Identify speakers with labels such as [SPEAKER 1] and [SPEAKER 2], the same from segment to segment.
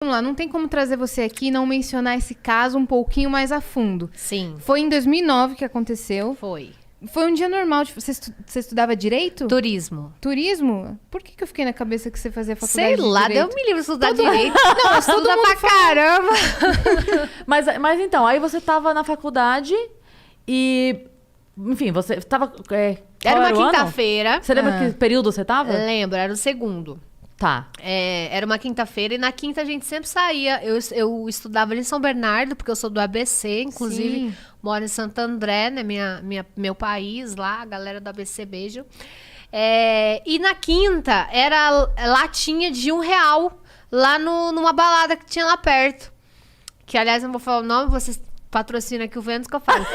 [SPEAKER 1] Vamos lá, não tem como trazer você aqui e não mencionar esse caso um pouquinho mais a fundo.
[SPEAKER 2] Sim.
[SPEAKER 1] Foi em 2009 que aconteceu.
[SPEAKER 2] Foi.
[SPEAKER 1] Foi um dia normal. Você estudava Direito?
[SPEAKER 2] Turismo.
[SPEAKER 1] Turismo? Por que eu fiquei na cabeça que você fazia faculdade
[SPEAKER 2] Sei
[SPEAKER 1] de
[SPEAKER 2] lá,
[SPEAKER 1] Direito?
[SPEAKER 2] deu me livre estudar Direito. Não, estuda pra caramba.
[SPEAKER 3] Mas então, aí você tava na faculdade e... Enfim, você tava...
[SPEAKER 2] Era uma
[SPEAKER 3] o ano?
[SPEAKER 2] quinta-feira.
[SPEAKER 3] Você lembra que período você tava?
[SPEAKER 2] Lembro, era o segundo.
[SPEAKER 3] Tá.
[SPEAKER 2] Era uma quinta-feira e na quinta a gente sempre saía. Eu estudava ali em São Bernardo, porque eu sou do ABC, inclusive
[SPEAKER 1] Sim.
[SPEAKER 2] moro em Santo André, né? Meu país lá, a galera do ABC, beijo. E na quinta era latinha de R$1 lá numa balada que tinha lá perto. Que, aliás, eu não vou falar o nome, vocês patrocinam aqui o Vênus que eu falo.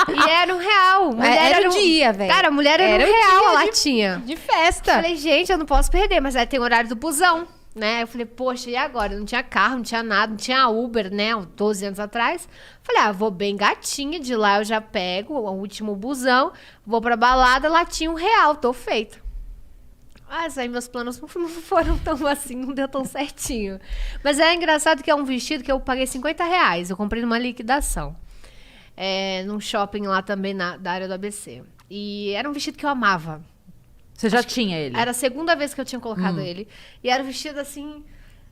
[SPEAKER 2] E era R$1.
[SPEAKER 1] Era o dia, velho.
[SPEAKER 2] Cara, a mulher era
[SPEAKER 1] Era o
[SPEAKER 2] R$1 a
[SPEAKER 1] dia
[SPEAKER 2] latinha.
[SPEAKER 1] De festa.
[SPEAKER 2] Falei, gente, eu não posso perder, mas aí tem o horário do busão, né? Eu falei, poxa, e agora? Não tinha carro, não tinha nada, não tinha Uber, né? 12 anos atrás. Falei, vou bem gatinha, de lá eu já pego o último busão, vou pra balada, latinha R$1, tô feito. Mas aí meus planos não foram tão assim, não deu tão certinho. Mas é engraçado que é um vestido que eu paguei R$50. Eu comprei numa liquidação. Num shopping lá também da área do ABC. E era um vestido que eu amava.
[SPEAKER 3] Você já tinha ele?
[SPEAKER 2] Era a segunda vez que eu tinha colocado ele. E era um vestido assim...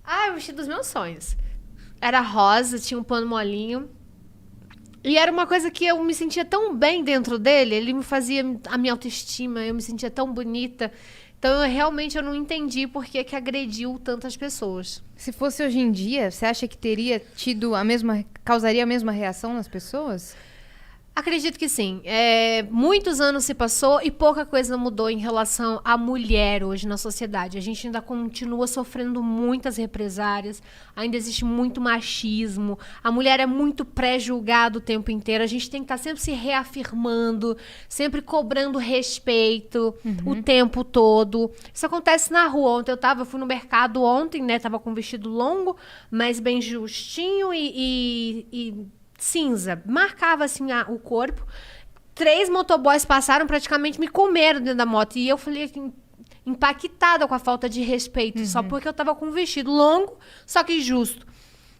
[SPEAKER 2] é o vestido dos meus sonhos. Era rosa, tinha um pano molinho. E era uma coisa que eu me sentia tão bem dentro dele. Ele me fazia a minha autoestima. Eu me sentia tão bonita. Então, eu não entendi por que agrediu tantas pessoas.
[SPEAKER 1] Se fosse hoje em dia, você acha que teria tido causaria a mesma reação nas pessoas?
[SPEAKER 2] Acredito que sim. Muitos anos se passou e pouca coisa mudou em relação à mulher hoje na sociedade. A gente ainda continua sofrendo muitas represárias, ainda existe muito machismo, a mulher é muito pré-julgada o tempo inteiro, a gente tem que estar sempre se reafirmando, sempre cobrando respeito o tempo todo. Isso acontece na rua. Eu fui no mercado ontem, né? Tava com um vestido longo, mas bem justinho e cinza, marcava assim o corpo. 3 motoboys passaram, praticamente me comeram dentro da moto. E eu falei assim, impactada com a falta de respeito, só porque eu tava com um vestido longo, só que justo.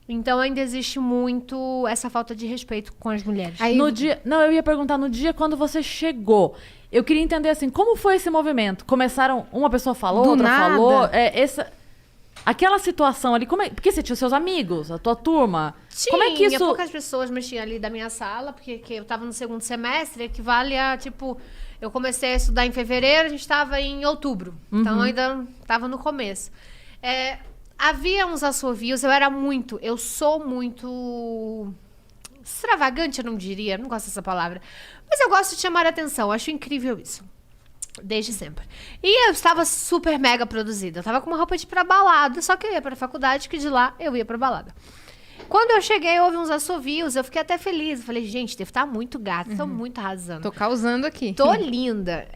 [SPEAKER 2] Então ainda existe muito essa falta de respeito com as mulheres.
[SPEAKER 1] Aí,
[SPEAKER 3] eu ia perguntar, no dia quando você chegou, eu queria entender assim, como foi esse movimento? Começaram, uma pessoa falou,
[SPEAKER 1] Do
[SPEAKER 3] outra
[SPEAKER 1] nada.
[SPEAKER 3] falou, aquela situação ali, porque você tinha os seus amigos, a tua turma. Como é que isso...
[SPEAKER 2] poucas pessoas mexiam ali da minha sala, porque eu tava no segundo semestre, equivale a, eu comecei a estudar em fevereiro, a gente tava em outubro. Então, ainda tava no começo. Havia uns assovios, eu sou muito extravagante, eu não diria, não gosto dessa palavra. Mas eu gosto de chamar a atenção, acho incrível isso. Desde sempre. E eu estava super mega produzida. Eu tava com uma roupa de ir pra balada, só que eu ia pra faculdade, que de lá eu ia pra balada. Quando eu cheguei, houve uns assovios, eu fiquei até feliz. Eu falei, gente, deve estar muito gata, tô muito arrasando.
[SPEAKER 1] tô causando aqui.
[SPEAKER 2] Tô linda.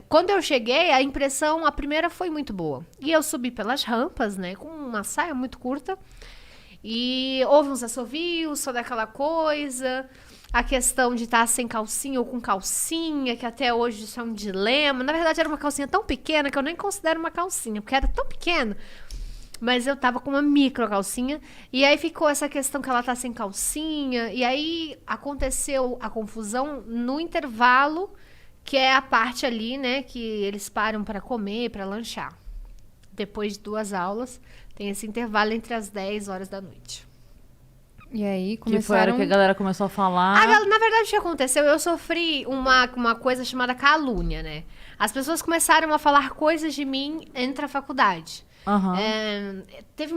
[SPEAKER 2] Quando eu cheguei, a primeira foi muito boa. E eu subi pelas rampas, né, com uma saia muito curta. E houve uns assovios, só daquela coisa... A questão de estar sem calcinha ou com calcinha, que até hoje isso é um dilema. Na verdade, era uma calcinha tão pequena que eu nem considero uma calcinha, porque era tão pequeno. Mas eu tava com uma micro calcinha. E aí ficou essa questão que ela tá sem calcinha. E aí aconteceu a confusão no intervalo, que é a parte ali, né, que eles param para comer, para lanchar. Depois de 2 aulas, tem esse intervalo entre as 10 horas da noite.
[SPEAKER 1] E aí
[SPEAKER 3] Que foi a
[SPEAKER 1] começaram...
[SPEAKER 3] hora que a galera começou a falar.
[SPEAKER 2] Na verdade, o que aconteceu? Eu sofri uma coisa chamada calúnia, né? As pessoas começaram a falar coisas de mim entre a faculdade.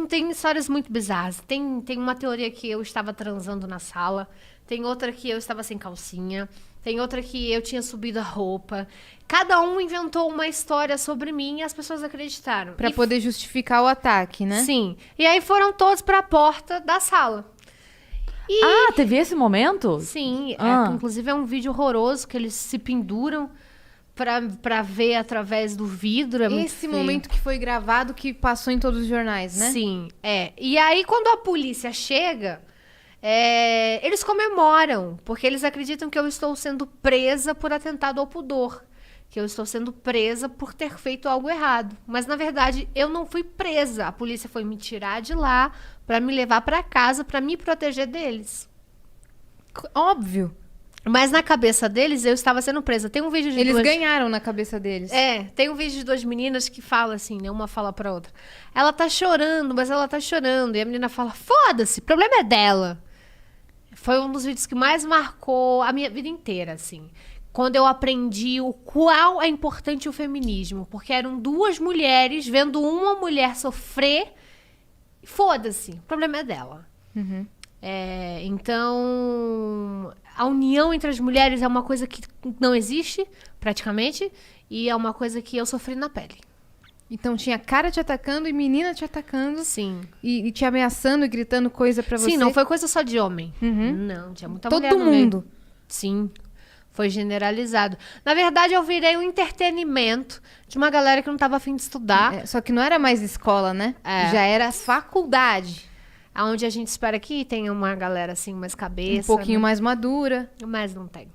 [SPEAKER 2] Tem histórias muito bizarras. Tem uma teoria que eu estava transando na sala. Tem outra que eu estava sem calcinha. Tem outra que eu tinha subido a roupa. Cada um inventou uma história sobre mim e as pessoas acreditaram.
[SPEAKER 1] Pra poder justificar o ataque, né?
[SPEAKER 2] Sim. E aí foram todos pra porta da sala.
[SPEAKER 3] Teve esse momento?
[SPEAKER 2] Sim, inclusive é um vídeo horroroso que eles se penduram pra ver através do vidro.
[SPEAKER 1] Esse momento que foi gravado, que passou em todos os jornais, né?
[SPEAKER 2] Sim, E aí, quando a polícia chega, eles comemoram, porque eles acreditam que eu estou sendo presa por atentado ao pudor. que eu estou sendo presa por ter feito algo errado. Mas, na verdade, eu não fui presa. A polícia foi me tirar de lá para me levar para casa para me proteger deles.
[SPEAKER 1] Óbvio.
[SPEAKER 2] Mas na cabeça deles, eu estava sendo presa. Tem um vídeo de
[SPEAKER 1] Eles ganharam na cabeça deles.
[SPEAKER 2] tem um vídeo de 2 meninas que fala assim, né? Uma fala pra outra. Ela tá chorando, mas ela tá chorando. E a menina fala, foda-se, o problema é dela. Foi um dos vídeos que mais marcou a minha vida inteira, assim. Quando eu aprendi o qual é importante o feminismo. Porque eram 2 mulheres vendo uma mulher sofrer. Foda-se, o problema é dela.
[SPEAKER 1] Uhum.
[SPEAKER 2] Então, a união entre as mulheres é uma coisa que não existe, praticamente. E é uma coisa que eu sofri na pele.
[SPEAKER 1] Então tinha cara te atacando e menina te atacando.
[SPEAKER 2] Sim.
[SPEAKER 1] E te ameaçando e gritando coisa pra você.
[SPEAKER 2] Sim, não foi coisa só de homem.
[SPEAKER 1] Uhum.
[SPEAKER 2] Não, tinha muita
[SPEAKER 1] Todo
[SPEAKER 2] mulher no meio.
[SPEAKER 1] mundo.
[SPEAKER 2] Sim, foi generalizado. Na verdade, eu virei um entretenimento de uma galera que não tava afim de estudar.
[SPEAKER 1] Só que não era mais escola, né? Já era faculdade.
[SPEAKER 2] Onde a gente espera que tenha uma galera assim, mais cabeça.
[SPEAKER 1] Um pouquinho
[SPEAKER 2] né?
[SPEAKER 1] mais madura.
[SPEAKER 2] Mas não tem.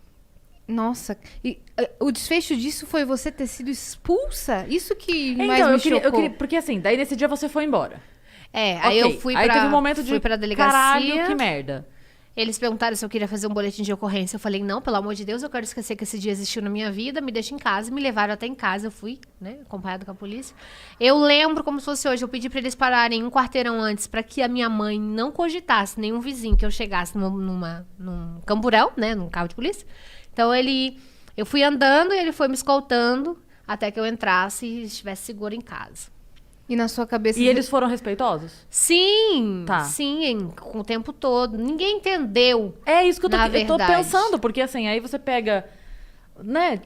[SPEAKER 1] Nossa. E o desfecho disso foi você ter sido expulsa? Isso que mais
[SPEAKER 3] Então,
[SPEAKER 1] me
[SPEAKER 3] eu queria,
[SPEAKER 1] chocou.
[SPEAKER 3] porque assim, daí nesse dia você foi embora.
[SPEAKER 2] Aí
[SPEAKER 3] Ok.
[SPEAKER 2] eu fui
[SPEAKER 3] Aí
[SPEAKER 2] pra,
[SPEAKER 3] teve um momento
[SPEAKER 2] fui
[SPEAKER 3] de
[SPEAKER 2] pra delegacia.
[SPEAKER 3] caralho, que merda.
[SPEAKER 2] Eles perguntaram se eu queria fazer um boletim de ocorrência. Eu falei, não, pelo amor de Deus, eu quero esquecer que esse dia existiu na minha vida. Me deixa em casa. Me levaram até em casa. Eu fui, né, acompanhada com a polícia. Eu lembro como se fosse hoje. Eu pedi pra eles pararem um quarteirão antes pra que a minha mãe não cogitasse, nenhum vizinho, que eu chegasse num camburão, né, num carro de polícia. Então, eu fui andando e ele foi me escoltando até que eu entrasse e estivesse segura em casa.
[SPEAKER 1] E na sua cabeça...
[SPEAKER 3] E eles foram respeitosos?
[SPEAKER 2] Sim,
[SPEAKER 3] Tá.
[SPEAKER 2] sim, com o tempo todo. Ninguém entendeu.
[SPEAKER 3] É isso que eu tô
[SPEAKER 2] verdade.
[SPEAKER 3] pensando, porque assim, aí você pega, né,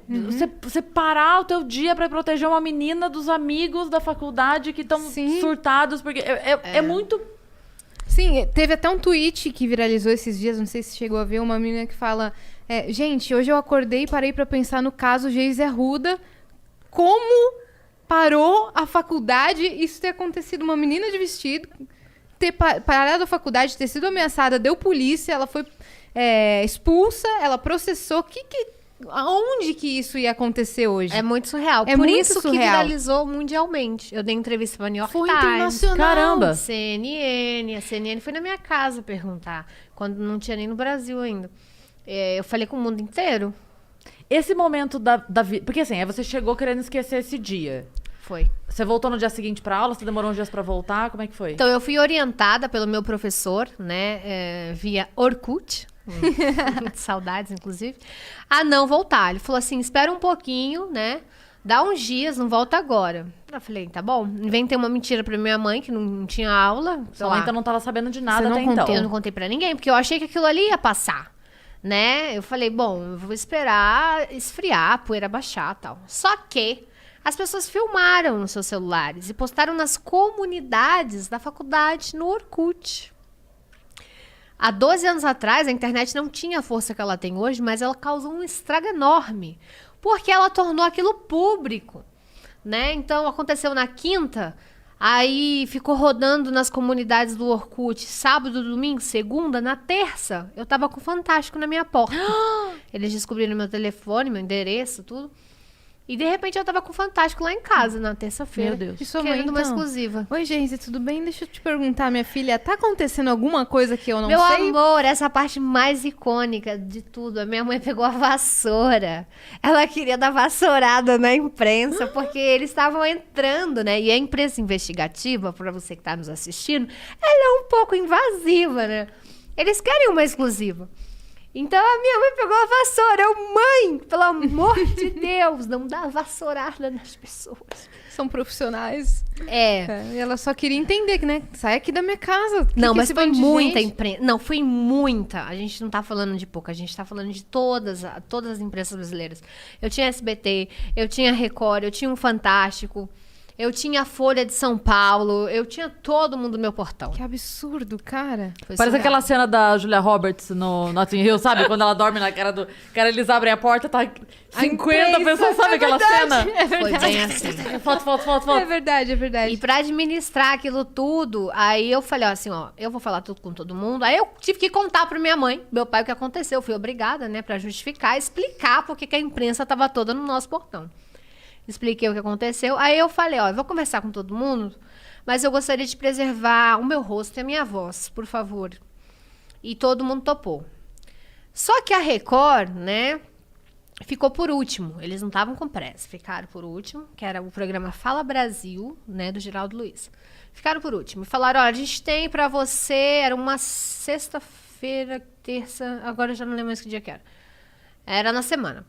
[SPEAKER 3] você parar o teu dia pra proteger uma menina dos amigos da faculdade que estão
[SPEAKER 1] Sim.
[SPEAKER 3] surtados, porque é muito...
[SPEAKER 1] Sim, teve até um tweet que viralizou esses dias, não sei se chegou a ver, uma menina que fala... gente, hoje eu acordei e parei pra pensar no caso Geise Arruda, como parou a faculdade, isso ter acontecido, uma menina de vestido, ter parado a faculdade, ter sido ameaçada, deu polícia, ela foi expulsa, ela processou, aonde que isso ia acontecer hoje?
[SPEAKER 2] É muito surreal.
[SPEAKER 1] É
[SPEAKER 2] Por
[SPEAKER 1] muito
[SPEAKER 2] isso
[SPEAKER 1] surreal.
[SPEAKER 2] que viralizou mundialmente. Eu dei entrevista pra New York
[SPEAKER 1] Foi
[SPEAKER 2] Times.
[SPEAKER 1] internacional.
[SPEAKER 3] Caramba.
[SPEAKER 2] CNN. A CNN foi na minha casa perguntar. Quando não tinha nem no Brasil ainda. Eu falei com o mundo inteiro.
[SPEAKER 3] Esse momento da vida... Porque assim, aí você chegou querendo esquecer esse dia.
[SPEAKER 2] Foi.
[SPEAKER 3] Você voltou no dia seguinte pra aula? Você demorou uns dias pra voltar? Como é que foi?
[SPEAKER 2] Então, eu fui orientada pelo meu professor, né? Via Orkut. Saudades, inclusive. A não voltar. Ele falou assim, espera um pouquinho, né? Dá uns dias, não volta agora. Eu falei, tá bom. Inventei uma mentira pra minha mãe, que não tinha aula.
[SPEAKER 3] Sua mãe então não tava sabendo de nada
[SPEAKER 1] Você não
[SPEAKER 3] até então.
[SPEAKER 2] Eu não contei pra ninguém, porque eu achei que aquilo ali ia passar, né? Eu falei, bom, eu vou esperar esfriar, a poeira baixar e tal. Só que as pessoas filmaram nos seus celulares e postaram nas comunidades da faculdade no Orkut. Há 12 anos atrás, a internet não tinha a força que ela tem hoje, mas ela causou um estrago enorme, porque ela tornou aquilo público, né? Então, aconteceu na quinta, aí ficou rodando nas comunidades do Orkut, sábado, domingo, segunda, na terça, eu tava com o Fantástico na minha porta. Eles descobriram meu telefone, meu endereço, tudo. E, de repente, eu tava com o Fantástico lá em casa, na terça-feira.
[SPEAKER 3] Meu Deus.
[SPEAKER 1] E sua mãe,
[SPEAKER 2] Querendo uma
[SPEAKER 1] então?
[SPEAKER 2] exclusiva.
[SPEAKER 1] Oi, Geise, tudo bem? Deixa eu te perguntar, minha filha, tá acontecendo alguma coisa que eu não
[SPEAKER 2] Meu
[SPEAKER 1] sei?
[SPEAKER 2] amor, essa é a parte mais icônica de tudo. A minha mãe pegou a vassoura. Ela queria dar vassourada na imprensa, porque eles estavam entrando, né? E a imprensa investigativa, para você que tá nos assistindo, ela é um pouco invasiva, né? Eles querem uma exclusiva. Então a minha mãe pegou a vassoura. Eu, mãe, pelo amor de Deus, não dá vassourada nas pessoas.
[SPEAKER 1] São profissionais. E ela só queria entender, né? Sai aqui da minha casa.
[SPEAKER 2] Não,
[SPEAKER 1] Que
[SPEAKER 2] mas
[SPEAKER 1] esse
[SPEAKER 2] foi
[SPEAKER 1] bando de
[SPEAKER 2] muita
[SPEAKER 1] gente?
[SPEAKER 2] imprensa. Não, foi muita. A gente não tá falando de pouca, a gente tá falando de todas as imprensas brasileiras. Eu tinha SBT, eu tinha Record, eu tinha um Fantástico. Eu tinha a Folha de São Paulo, eu tinha todo mundo no meu portão.
[SPEAKER 1] Que absurdo, cara.
[SPEAKER 2] Foi
[SPEAKER 3] Parece
[SPEAKER 2] surreal.
[SPEAKER 3] aquela cena da Julia Roberts no Notting Hill, sabe? Quando ela dorme na cara do... Cara, eles abrem a porta, tá 50 pessoas, sabe aquela cena?
[SPEAKER 2] Foi bem assim.
[SPEAKER 3] Foto.
[SPEAKER 1] É verdade, é verdade.
[SPEAKER 2] E pra administrar aquilo tudo, aí eu falei assim, ó, eu vou falar tudo com todo mundo. Aí eu tive que contar pra minha mãe, meu pai, o que aconteceu. Eu fui obrigada, né, pra justificar, explicar por que a imprensa tava toda no nosso portão. Expliquei o que aconteceu. Aí eu falei, ó, eu vou conversar com todo mundo, mas eu gostaria de preservar o meu rosto e a minha voz, por favor. E todo mundo topou. Só que a Record, né, ficou por último. Eles não estavam com pressa, ficaram por último, que era o programa Fala Brasil, né, do Geraldo Luiz. Ficaram por último. E falaram, ó, a gente tem pra você, era uma sexta-feira, terça, agora eu já não lembro mais que dia que era. Era na semana.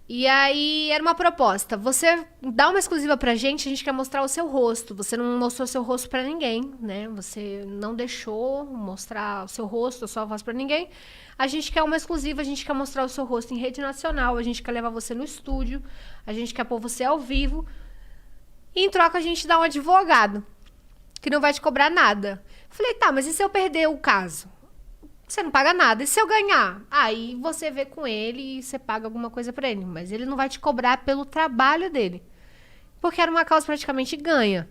[SPEAKER 2] E aí, era uma proposta. Você dá uma exclusiva pra gente, a gente quer mostrar o seu rosto. Você não mostrou o seu rosto pra ninguém, né? Você não deixou mostrar o seu rosto, a sua voz pra ninguém. A gente quer uma exclusiva, a gente quer mostrar o seu rosto em rede nacional, a gente quer levar você no estúdio, a gente quer pôr você ao vivo. E em troca a gente dá um advogado, que não vai te cobrar nada. Falei, tá, mas e se eu perder o caso? Você não paga nada. E se eu ganhar? Aí você vê com ele e você paga alguma coisa pra ele. Mas ele não vai te cobrar pelo trabalho dele. Porque era uma causa praticamente ganha.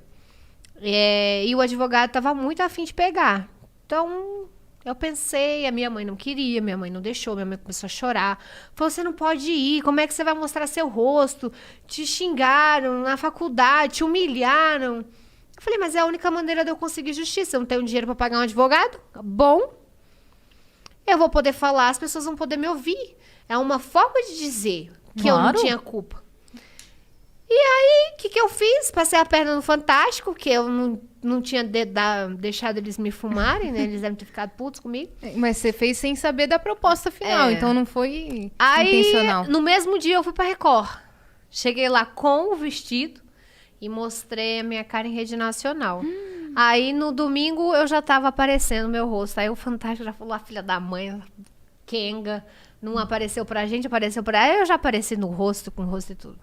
[SPEAKER 2] E o advogado tava muito afim de pegar. Então, eu pensei, a minha mãe não queria, minha mãe não deixou, minha mãe começou a chorar. Falou, você não pode ir, como é que você vai mostrar seu rosto? Te xingaram na faculdade, te humilharam. Eu falei, mas é a única maneira de eu conseguir justiça. Eu não tenho dinheiro pra pagar um advogado? Bom, eu vou poder falar, as pessoas vão poder me ouvir. É uma forma de dizer que eu não
[SPEAKER 3] Claro.
[SPEAKER 2] tinha culpa. E aí, o que eu fiz? Passei a perna no Fantástico, que eu não tinha deixado eles me fumarem, né? Eles devem ter ficado putos comigo.
[SPEAKER 1] Mas você fez sem saber da proposta final, então não foi
[SPEAKER 2] Aí,
[SPEAKER 1] intencional.
[SPEAKER 2] no mesmo dia, eu fui pra Record. Cheguei lá com o vestido e mostrei a minha cara em rede nacional. Aí, no domingo, eu já tava aparecendo meu rosto. Aí, o Fantástico já falou, a filha da mãe, Kenga, não apareceu pra gente, apareceu pra ela. Eu já apareci no rosto, com o rosto e tudo.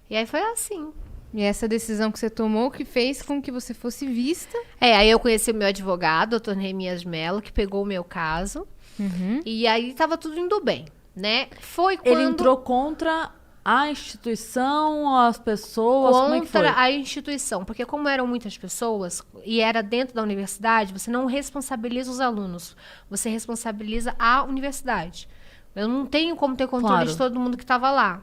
[SPEAKER 2] E aí, foi assim.
[SPEAKER 1] E essa decisão que você tomou que fez com que você fosse vista.
[SPEAKER 2] Aí eu conheci o meu advogado, doutor Neemias Mello, que pegou o meu caso. E aí, tava tudo indo bem, né? Foi quando...
[SPEAKER 3] Ele entrou contra a instituição, as pessoas, como é que foi?
[SPEAKER 2] Contra a instituição, porque como eram muitas pessoas e era dentro da universidade, você não responsabiliza os alunos, você responsabiliza a universidade. Eu não tenho como ter controle
[SPEAKER 3] Claro.
[SPEAKER 2] de todo mundo que estava lá.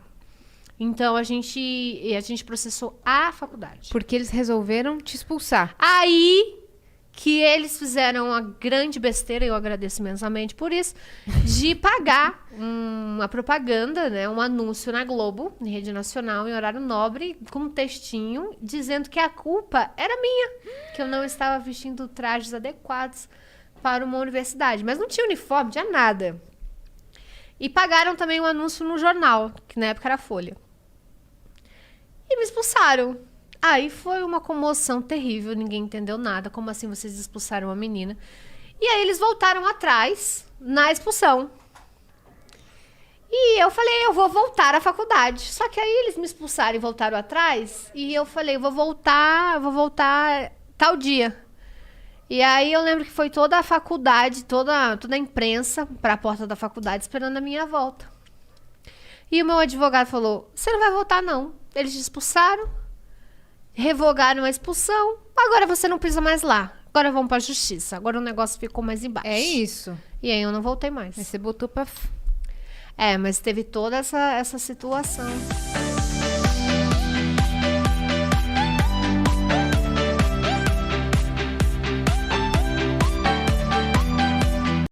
[SPEAKER 2] Então a gente processou a faculdade.
[SPEAKER 1] Porque eles resolveram te expulsar.
[SPEAKER 2] Aí que eles fizeram a grande besteira, eu agradeço imensamente por isso, de pagar uma propaganda, né, um anúncio na Globo, em rede nacional, em horário nobre, com um textinho dizendo que a culpa era minha, que eu não estava vestindo trajes adequados para uma universidade. Mas não tinha uniforme, não tinha nada. E pagaram também um anúncio no jornal, que na época era a Folha. E me expulsaram. Aí foi uma comoção terrível, ninguém entendeu nada. Como assim vocês expulsaram uma menina? E aí eles voltaram atrás na expulsão. E eu falei, eu vou voltar à faculdade. Só que aí eles me expulsaram e voltaram atrás. E eu falei, eu vou voltar tal dia. E aí eu lembro que foi toda a faculdade, toda a imprensa para a porta da faculdade esperando a minha volta. E o meu advogado falou, você não vai voltar não. Eles te expulsaram. Revogaram a expulsão, agora você não pisa mais lá. Agora vamos pra justiça. Agora o negócio ficou mais embaixo.
[SPEAKER 1] É isso.
[SPEAKER 2] E aí eu não voltei mais.
[SPEAKER 1] Aí você botou pra...
[SPEAKER 2] Mas teve toda essa situação.